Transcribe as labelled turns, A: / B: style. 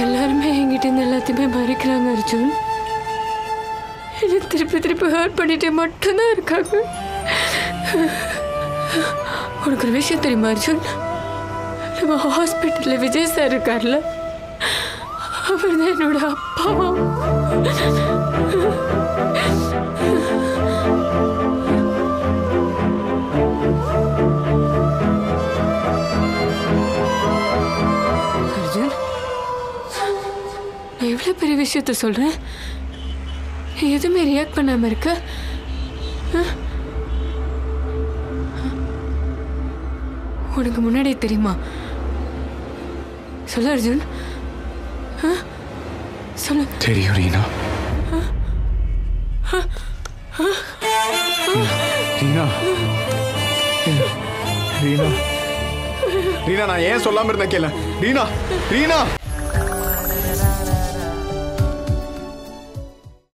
A: எல்லாருமே என்கிட்ட இருந்து எல்லாத்தையுமே மறைக்கிறாங்க அர்ஜுன். என்னை திருப்பி திருப்பி ஹர்ட் பண்ணிட்டே மட்டும்தான் இருக்காங்க. உனக்கு ஒரு விஷயம் தெரியுமா அர்ஜுன்? நம்ம ஹாஸ்பிட்டலில் விஜய் சார் இருக்கார்ல, அவர் தான் என்னோட அப்பா. அர்ஜுன், நான் எவ்வளோ பெரிய விஷயத்த சொல்கிறேன், நீ எதுவுமே ரியாக்ட் பண்ணாமல் இருக்க. உனக்கு முன்னாடியே தெரியுமா? சொல்லு அர்ஜுன், சொல்லு.
B: தெரியும் ரீனா. ரீனா ரீனா ரீனா நான் ஏன் சொல்லாம இருந்தேன் கேள. ரீனா ரீனா